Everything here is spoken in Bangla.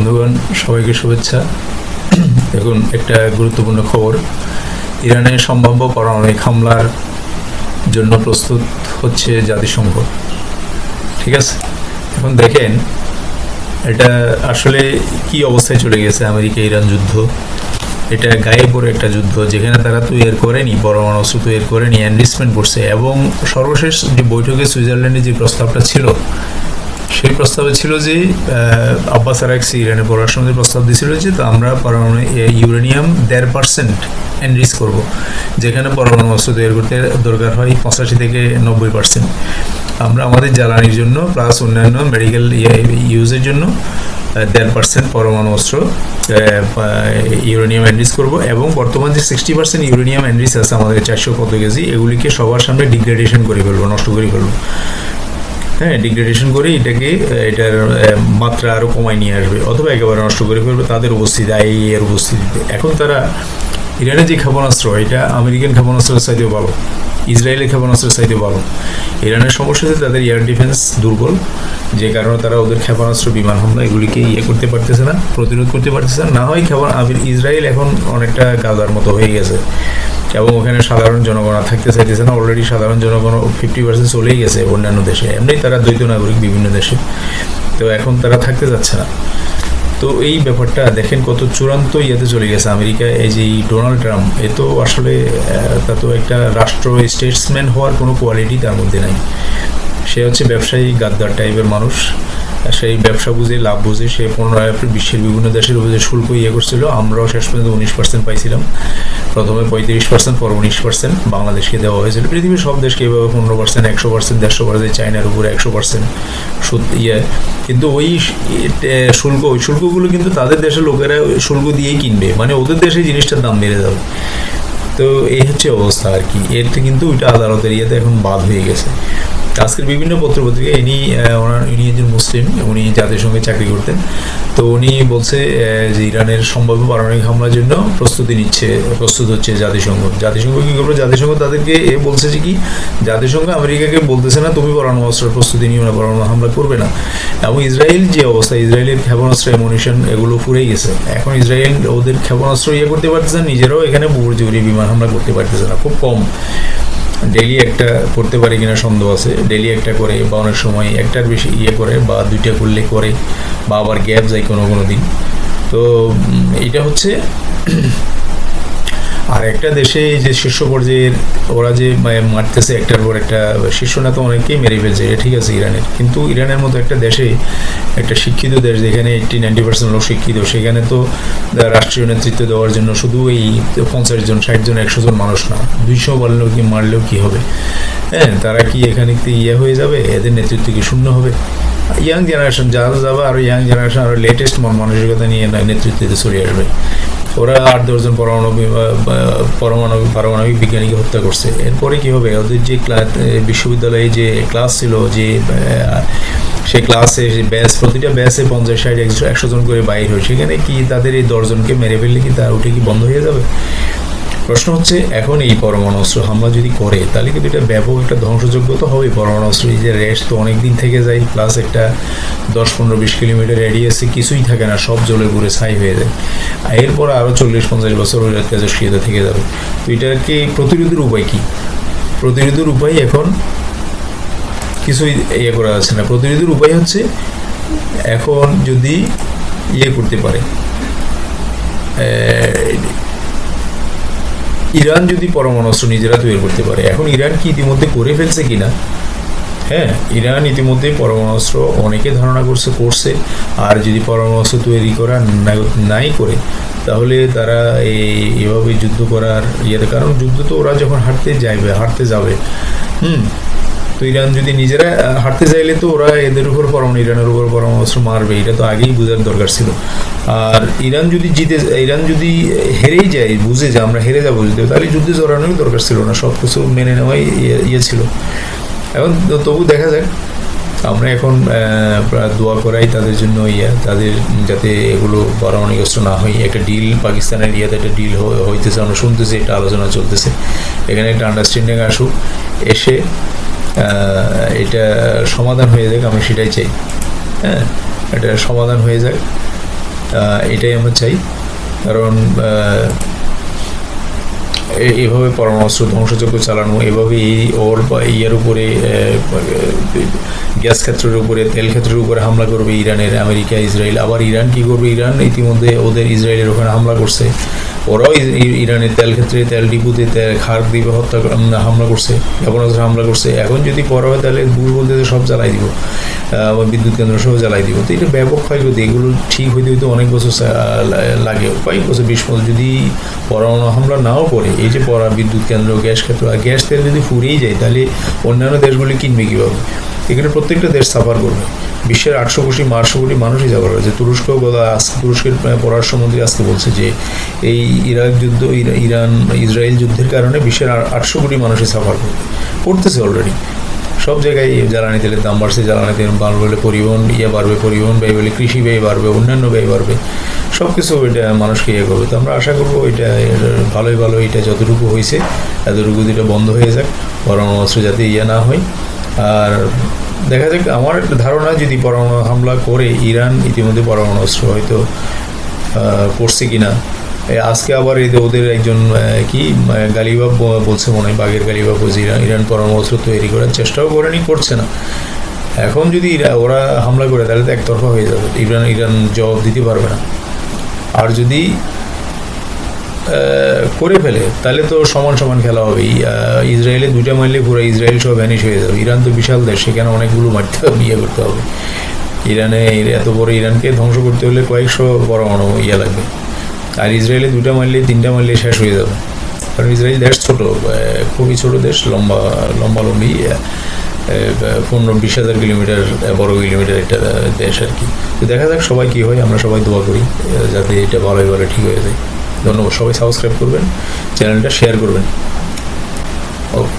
বন্ধুগণ, সবাইকে শুভেচ্ছা। দেখুন, একটা গুরুত্বপূর্ণ খবর। ইরানে সম্ভাব্য পারমাণবিক হামলার জন্য প্রস্তুত হচ্ছে জাতিসংঘ। ঠিক আছে, এখন দেখেন এটা আসলে কি অবস্থায় চলে গেছে। আমেরিকা ইরান যুদ্ধ, এটা গায়ে পড়ে একটা যুদ্ধ, যেখানে তারা তৈরি করেনি, পরমাণু অস্ত্র তৈরি করেনি, এনরিচমেন্ট করছে। এবং সর্বশেষ যে বৈঠকে সুইজারল্যান্ডে যে প্রস্তাবটা ছিল, সেই প্রস্তাবে ছিল যে আব্বাস আরাকচি ইরানের পররাষ্ট্রমন্ত্রী প্রস্তাব দিয়েছিল যে আমরা পরমাণু ইউরেনিয়াম 1.5% এনরিচ করব, যেখানে পরমাণু অস্ত্র তৈরি করতে দরকার হয় 85 থেকে 90%। আমরা আমাদের জ্বালানির জন্য প্লাস অন্যান্য মেডিকেল ইউজের জন্য 1.5% পরমাণু অস্ত্র ইউরেনিয়াম এনরিচ করব। এবং বর্তমান যে 60% ইউরেনিয়াম এনরিচ আছে আমাদের 400 কত কেজি, এগুলিকে সবার সামনে ডিগ্রেডেশন করে ফেলবো, নষ্ট করে ফেলবো। হ্যাঁ, ডিগ্রেডেশন করে এটার মাত্রা আরও কমায় নিয়ে আসবে, অথবা একেবারে নষ্ট করে ফেলবে তাদের উপস্থিতি, এর উপস্থিতিতে। এখন তারা ইরানের যে ক্ষেপণাস্ত্র, এটা আমেরিকান ক্ষেপণাস্ত্রের চাইতেও ভালো, ইসরায়েলের ক্ষেপণাস্ত্রের চাইতেও ভালো। ইরানের সমস্যা হচ্ছে তাদের এয়ার ডিফেন্স দুর্বল, যে কারণে তারা ওদের ক্ষেপণাস্ত্র, বিমান হামলা এগুলিকে করতে পারতেছে না, প্রতিরোধ করতে পারতেছে না। না হয় ইসরায়েল এখন অনেকটা গাজার মতো হয়ে গেছে, এবং ওখানে সাধারণ জনগণ থাকতে চাইতেছে না। অলরেডি সাধারণ জনগণ 50% চলেই গেছে অন্যান্য দেশে, এমনি তারা দ্বৈত নাগরিক বিভিন্ন দেশে, তো এখন তারা থাকতে যাচ্ছে না। তো এই ব্যাপারটা দেখেন কত চূড়ান্ত ইয়েতে চলে গেছে আমেরিকা। এই যে ডোনাল্ড ট্রাম্প, এ তো আসলে তা তো একটা রাষ্ট্র স্টেটসম্যান হওয়ার কোনো কোয়ালিটি তার মধ্যে নাই। সে হচ্ছে ব্যবসায়ী গাদ্দার টাইপের মানুষ। সেই ব্যবসা বুঝে, লাভ বুঝে সে 15 এপ্রিল বিশ্বের বিভিন্ন দেশের উপরে শুল্ক করছিল। আমরাও শেষ পর্যন্ত 19% পাইছিলাম। প্রথমে 35%, পর 19% বাংলাদেশকে দেওয়া হয়েছিল। পৃথিবীর সব দেশকে এভাবে 15%, 100%, 150%, চায়নার উপরে 100% কিন্তু ওই শুল্কগুলো কিন্তু তাদের দেশের লোকেরা শুল্ক দিয়েই কিনবে, মানে ওদের দেশে জিনিসটার দাম বেড়ে যাবে। তো এই হচ্ছে অবস্থা আর কি। এতে কিন্তু ওইটা আদালতের ইয়েতে এখন বাদ হয়ে গেছে। আজকের বিভিন্ন পত্রপত্রিকা উনি একজন মুসলিম, উনি জাতিসংঘে চাকরি করতেন। তো উনি বলছে যে ইরানের সম্ভাব্য পারমাণবিক হামলার জন্য প্রস্তুত হচ্ছে জাতিসংঘ কি করবে? জাতিসংঘ তাদেরকে বলছে যে কি, জাতিসংঘ আমেরিকাকে বলতেছে না তুমি পরমাণু অস্ত্রের প্রস্তুতি নিও না, পরমাণু হামলা করবে না। এবং ইসরায়েল যে অবস্থা, ইসরায়েলের ক্ষেপণাস্ত্র অ্যামুনিশন এগুলো ফুরেই গেছে। এখন ইসরায়েল ওদের ক্ষেপণাস্ত্র করতে পারতেছে না, নিজেরাও এখানে বুড়ি বিমান হামলা করতে পারতেছে না, খুব কম। ডেলি একটা করতে পারে কিনা সন্দেহ আছে, ডেলি একটা করে, বা অনেক সময় একটার বেশি করে, বা 2টা করলে করে, বা আবার গ্যাপ যায় কোনো দিন। তো এটা হচ্ছে। আর একটা দেশে যে শীর্ষ পর্যায়ের ওরা যে মারতেছে একটার পর একটা, শীর্ষ নেতা অনেকেই মেরে ফেলছে, ঠিক আছে ইরানের। কিন্তু ইরানের মতো একটা দেশে, একটা শিক্ষিত দেশ যেখানে 80-90% লোক শিক্ষিত, সেখানে তো রাষ্ট্রীয় নেতৃত্ব দেওয়ার জন্য শুধু এই 50 জন, 60 জন, 100 জন মানুষ না, 200 মারলেও কি হবে? হ্যাঁ, তারা কি এখানে হয়ে যাবে? এদের নেতৃত্ব কি শূন্য হবে? ইয়াং জেনারেশন যারা যাবে, আরও ইয়াং জেনারেশন আরও লেটেস্ট মানসিকতা নিয়ে নেতৃত্বে চলে আসবে। ওরা 8-10 জন পারমাণবিক বিজ্ঞানীকে হত্যা করছে। এরপরে কি হবে? ওদের যে বিশ্ববিদ্যালয়ে যে ক্লাস ছিল, যে সেই ক্লাসে প্রতিটা ব্যাচে 50-60-100 জন করে বাইর হয়, সেখানে কি তাদের এই 10 জনকে মেরে ফেললে কি তার উঠে কি বন্ধ হয়ে যাবে? প্রশ্ন হচ্ছে, এখন এই পরমাণু অস্ত্র হামলা যদি করে, তাহলে কিন্তু এটা ব্যাপক একটা ধ্বংসযোগ্য তো হবে। পরমাণু অস্ত্র এই যে রেস্ট তো অনেক দিন থেকে যায়, প্লাস একটা 10-15-20 কিলোমিটার রেডিয়াসে কিছুই থাকে না, সব জ্বলে পুড়ে ছাই হয়ে যায়। এরপর আরও 40-50 বছর তেজস্ক্রিয়তা থেকে যাবে। তো এটাকে প্রতিরোধের উপায় কি? প্রতিরোধের উপায় এখন কিছুই করা যাচ্ছে না। প্রতিরোধের উপায় হচ্ছে, এখন যদি করতে পারে, ইরান যদি পরমাণু অস্ত্র নিজেরা তৈরি করতে পারে। এখন ইরান কি ইতিমধ্যে করে ফেলছে কিনা? হ্যাঁ, ইরান ইতিমধ্যে পরমাণু অস্ত্র অনেকে ধারণা করছে। আর যদি পরমাণু অস্ত্র তৈরি করা নাই করে, তাহলে তারা এভাবে যুদ্ধ করার কারণ যুদ্ধ তো ওরা যখন হারতে যাবে, তো ইরান যদি নিজেরা হারতে চাইলে তো ওরা ইরানের উপর পরমাণু অস্ত্র মারবে, এটা তো আগেই বোঝার দরকার ছিল। আর ইরান যদি হেরেই যায়, বুঝে যে আমরা হেরে যাবো, তাহলে যুদ্ধে জড়ানোই দরকার ছিল না, সব কিছু মেনে নেওয়াই ছিল। এখন তবু দেখা যাক, আমরা এখন দোয়া করাই তাদের জন্য, তাদের যাতে এগুলো পারমাণবিক অস্ত্র না হয়। একটা ডিল পাকিস্তানের একটা ডিল হইতেছে, আমরা শুনতেছি, একটা আলোচনা চলতেছে, এখানে একটা আন্ডারস্ট্যান্ডিং আসুক, এসে এটা সমাধান হয়ে যাক, আমি সেটাই চাই। হ্যাঁ, এটা সমাধান হয়ে যাক। এটাই আমরা চাই, কারণ এভাবে পরমাণু ধ্বংসযজ্ঞ চালানো, এভাবে এই ওর বা ইয়ার উপরে গ্যাস ক্ষেত্রের উপরে, তেল ক্ষেত্রের উপরে হামলা করবে ইরানের আমেরিকা ইসরায়েল। আবার ইরান কি করবে, ইরান ইতিমধ্যে ওদের ইসরায়েলের ওখানে হামলা করছে, ওরাও ইরানের তেল ক্ষেত্রে, তেল ডিপুতে খার দ্বীপে হামলা করছে, ক্ষেপণাস্ত্র হামলা করছে। এখন যদি পড়া হয় তাহলে দূর বলতে সব জ্বালাই দিব, বিদ্যুৎ কেন্দ্র সহ জ্বালাই দিব। তো এটা ব্যাপক ক্ষয়ক্ষতি, এগুলো ঠিক হইতে হইতে অনেক বছর লাগে, কয়েক বছর 20 বছর। যদি পরমাণু হামলা নাও করে, এই যে বিদ্যুৎ কেন্দ্র, গ্যাস ক্ষেত্র, আর গ্যাস তেল যদি ফুরিয়েই যায় তাহলে অন্যান্য দেশগুলি কিনবে কীভাবে? এখানে প্রত্যেকটা দেশ সাফার করবে। বিশ্বের 800 কোটি মানুষই সাফার করেছে। তুরস্কের পররাষ্ট্রমন্ত্রী আজকে বলছে যে এই ইরাক যুদ্ধ, ইরান ইসরায়েল যুদ্ধের কারণে বিশ্বের 800 কোটি মানুষই সাফার করতেছে অলরেডি। সব জায়গায় জ্বালানি তেলের দাম বাড়ছে, জ্বালানি তেল বাড়বে, পরিবহন বাড়বে, পরিবহন ব্যয় বলে কৃষি ব্যয় বাড়বে, অন্যান্য ব্যয় বাড়বে, সব কিছু এটা মানুষকে করবে। তো আমরা আশা করবো এটা ভালোই এটা যতটুকু হয়েছে এতটুকু এটা বন্ধ হয়ে যাক, পরমাণু অস্ত্র যাতে না হয়। আর দেখা যাক, আমার ধারণা যদি পরমাণু হামলা করে, ইরান ইতিমধ্যে পরমাণু অস্ত্র হয়তো করছে কিনা। আজকে আবার ওদের একজন কি গালিবাব বলছে, মনে হয় বাঘের গালিবাব বলছে, ইরান পরমাণু অস্ত্র তৈরি করার চেষ্টাও করছে না। এখন যদি ওরা হামলা করে তাহলে তো একতরফা হয়ে যাবে, ইরান জবাব দিতে পারবে না। আর যদি করে ফেলে তাহলে তো সমান খেলা হবে। ইসরায়েলে 2টা মারলে পুরো ইসরায়েল সব ভ্যানিশ হয়ে যাবে। ইরান তো বিশাল দেশ, সেখানে অনেকগুলো মারতে হবে, করতে হবে। এত বড় ইরানকে ধ্বংস করতে হলে কয়েকশো পরমাণু লাগবে। আর ইসরায়েলে 2টা মারলে 3টা মারলে শেষ হয়ে যাবে, কারণ ইসরায়েল দেশ ছোট, খুবই ছোট দেশ, লম্বি 15-20 হাজার কিলোমিটার বর্গ কিলোমিটার একটা দেশ আর কি। তো দেখা যাক সবাই কী হয়, আমরা সবাই দোয়া করি যাতে এটা ভালো ঠিক হয়ে যায়। ধন্যবাদ, সবাই সাবস্ক্রাইব করবেন, চ্যানেলটা শেয়ার করবেন। ওকে।